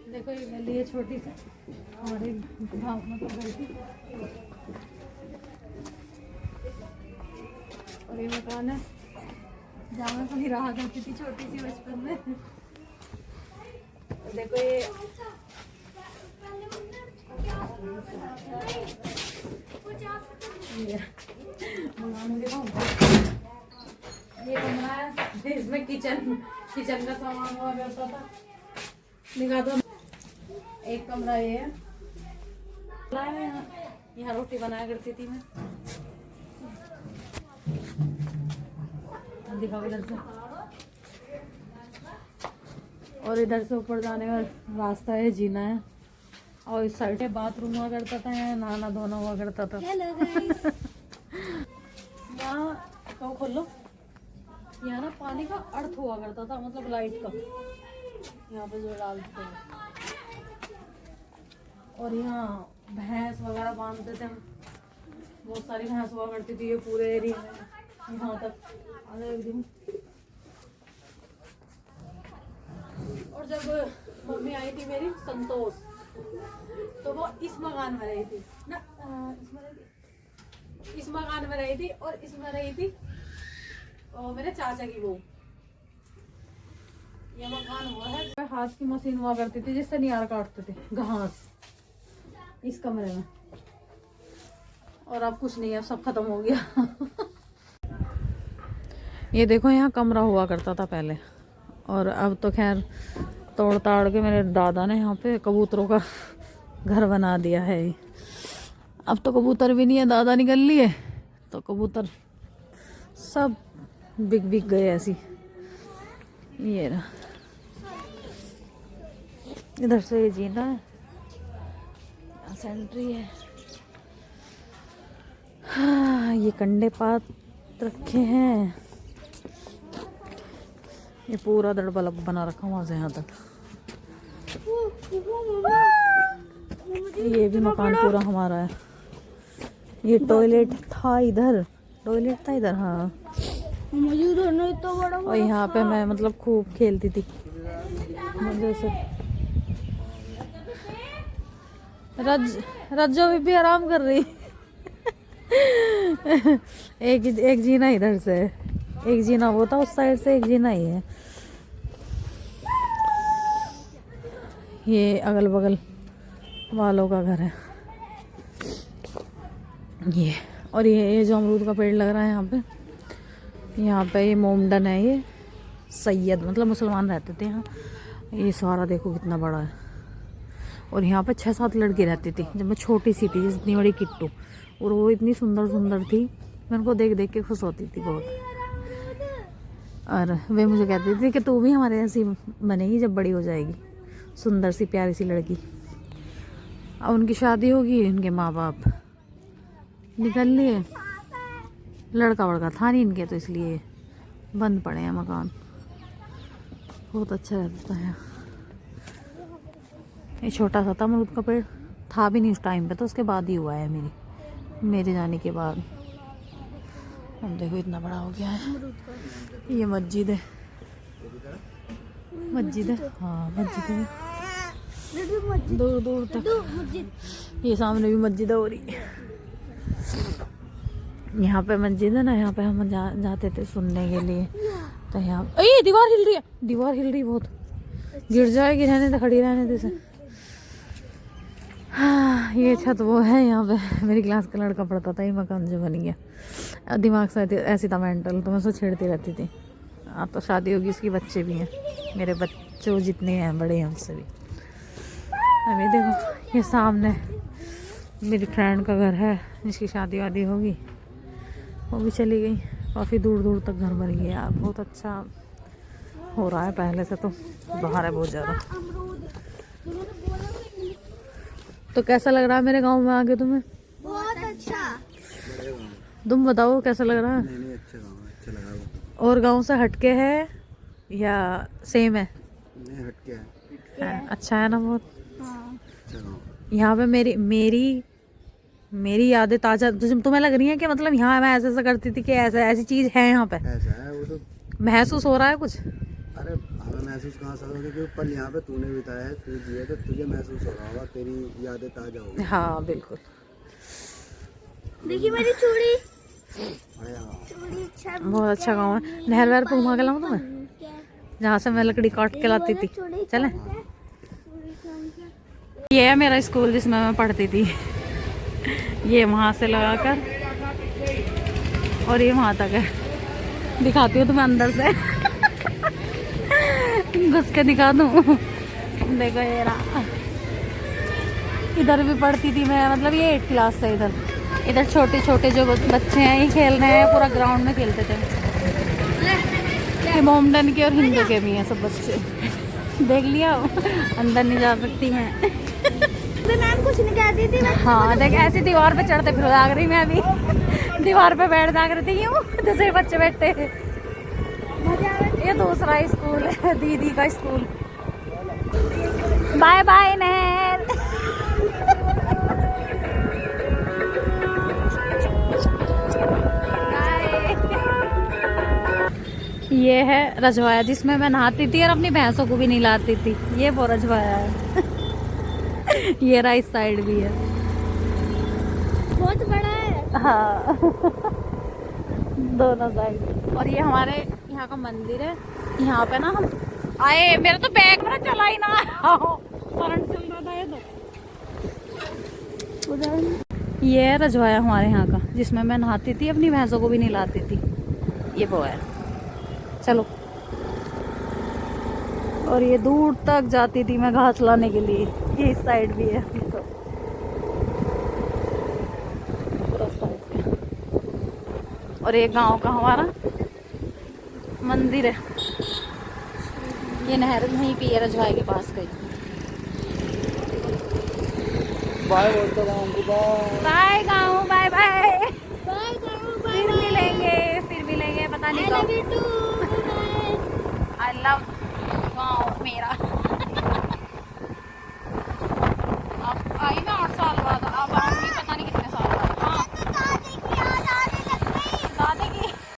देखो ये गली है छोटी सी और एक गाँव मतलब घर की, और ये मकान है जहाँ मैं कहीं रहा करती थी छोटी सी बचपन में। देखो ये मकान ये कमरा है, इसमें किचन का सामान हुआ करता था। निकाल दो। एक कमरा ये है, यहाँ रोटी बनाया करती थी मैं। दिखाओ इधर से, और इधर से ऊपर जाने का रास्ता है, जीना है। और इस साइड से बाथरूम हुआ करता था, यहाँ नहाना धोना हुआ करता था। यहाँ कहो खोलो, यहाँ ना पानी का अर्थ हुआ करता था, मतलब लाइट का, यहाँ पे जो डालते थे। और यहाँ भैंस वगैरह बांधते थे हम, बहुत सारी भैंस हुआ करती थी ये पूरे एरिया में, यहाँ तक आ जाए एकदम। और जब मम्मी आई थी मेरी संतोष, तो वो इस मकान में रही थी ना, इस मकान में रही थी, और इसमें रही थी और मेरे चाचा की बहू। ये मकान हुआ है, हाथ की मशीन हुआ करती थी जिससे नियार काटते थे घास इस कमरे में। और अब कुछ नहीं है, अब सब खत्म हो गया। ये देखो यहाँ कमरा हुआ करता था पहले, और अब तो खैर तोड़ ताड़ के मेरे दादा ने यहाँ पे कबूतरों का घर बना दिया है। अब तो कबूतर भी नहीं है, दादा निकल लिए तो कबूतर सब बिक गए ऐसी। ये रहा, इधर से ये जीना है, सेंट्री है। हाँ, ये कंडे पात रखे हैं, ये पूरा दड़बा बना रखा वहां से यहाँ तक। ये भी मकान पूरा हमारा है। ये टॉयलेट था इधर, हाँ। और यहाँ पे मैं मतलब खूब खेलती थी मजे से। रज्जो भी आराम कर रही। एक जीना इधर से, एक जीना वो था उस साइड से, एक जीना ही है। ये अगल बगल वालों का घर है ये। और ये जो अमरूद का पेड़ लग रहा है यहाँ पे ये मोमडन है, ये सैयद मतलब मुसलमान रहते थे यहाँ। ये सारा देखो कितना बड़ा है। और यहाँ पे 6-7 लड़की रहती थी जब मैं छोटी सी थी, जितनी बड़ी किट्टू। और वो इतनी सुंदर थी, मैं उनको देख देख के खुश होती थी बहुत। और वे मुझे कहती थी कि तू भी हमारे ऐसी बनेगी जब बड़ी हो जाएगी, सुंदर सी प्यारी सी लड़की। अब उनकी शादी होगी, उनके माँ बाप निकल लिए, लड़का वड़का था नहीं इनके, तो इसलिए बंद पड़े हैं मकान। बहुत अच्छा रहता है। ये छोटा सा था अमरूद का पेड़, था भी नहीं उस टाइम पे, तो उसके बाद ही हुआ है मेरे जाने के बाद। अब देखो इतना बड़ा हो गया है। ये मस्जिद है, हाँ मस्जिद है दूर दूर तक। ये सामने भी मस्जिद हो रही है। यहाँ पे मस्जिद है ना, यहाँ पे हम जाते थे सुनने के लिए। तो यहाँ दीवार हिल रही है बहुत, गिर जाएगी, रहने दे, खड़ी रहने दे से। हाँ, ये छत वो है, यहाँ पे मेरी क्लास का लड़का पढ़ता था। ये मकान जो बन गया, दिमाग से ऐसी था मेंटल, तो मैं उसको छेड़ती रहती थी। अब तो शादी होगी, उसकी बच्चे भी हैं, मेरे बच्चों जितने हैं बड़े हैं उससे भी। अभी देखो ये सामने मेरी फ्रेंड का घर है, जिसकी शादी वादी होगी, वो भी चली गई। काफ़ी दूर दूर तक घर बन गया, बहुत अच्छा हो रहा है पहले से, तो बाहर है बहुत ज़्यादा। तो कैसा लग रहा है मेरे गांव में आके तुम्हें? बहुत अच्छा। तुम बताओ कैसा लग रहा है? नहीं अच्छा लगा। और गांव से हटके है या सेम है? नहीं हटके है। अच्छा है ना बहुत। हाँ। यहाँ पे मेरी यादें ताजा तुम्हें लग रही है कि मतलब यहाँ मैं ऐसा करती थी कि ऐसी चीज है यहाँ पे? ऐसा है वो तो महसूस हो रहा है कुछ? अरे हमें मैं महसूस कहाँ से होगा, क्योंकि पल यहाँ पे तूने बिताया है, तू जिए तो तुझे महसूस हो रहा होगा, तेरी यादें ताजा होगी। हाँ बिल्कुल। देखिए मेरी चूड़ी। अरे हाँ, बहुत अच्छा गाँव है। नहर वहर पर घुमा के लाऊं तुम्हें, जहाँ से मैं लकड़ी काट के लाती थी। चले। ये है मेरा स्कूल जिसमें मैं पढ़ती थी। ये वहाँ से लगाकर और ये वहाँ तक है। दिखाती हूँ तुम्हें अंदर से। घुस के दिखा दूँ। देखो ये रहा। इधर भी पढ़ती थी मैं, मतलब ये 8th क्लास से। इधर छोटे छोटे जो बच्चे हैं ये खेल रहे हैं, पूरा ग्राउंड में खेलते थे। ये मोमडन के और हिंदू के भी हैं सब बच्चे। देख लिया, अंदर नहीं जा सकती मैं। मैम कुछ नहीं कहती थी ना। हाँ देख, ऐसी दीवार पे चढ़ते फिर जाग रही मैं अभी। दीवार पे बैठ जाग रही थी यूँ, जैसे बच्चे बैठते थे। ये दूसरा स्कूल है, दीदी का स्कूल। बाय बाय नहर। ये है रजवाया जिसमें मैं नहाती थी और अपनी भैंसों को भी नहीं लाती थी। ये वो रजवाया है। ये रहा, इस साइड भी है। बहुत बड़ा है। हाँ। दोनों साइड। और ये हमारे यहाँ का मंदिर है। यहाँ पे ना हम आए, मेरा तो बैग मेरा चला ही ना। करंट चल रहा था ये तो। ये है रजवाया हमारे यहाँ का, जिसमें मैं नहाती थी, अपनी भैंसों को भी नहीं लाती थी। ये वो है। चलो। और ये दूर तक जाती थी मैं घास लाने के लिए। ये इस साइड भी है तो। और ये गांव का हमारा मंदिर है। ये नहर वहीं पे है, रजवाए के पास गई। बाय बोलते गाँव को, बाय गाँव, बाय बाय। बाय करो, बाय फिर मिलेंगे पता नहीं बाय। कब। आई लव गाँव मेरा। अब आई ना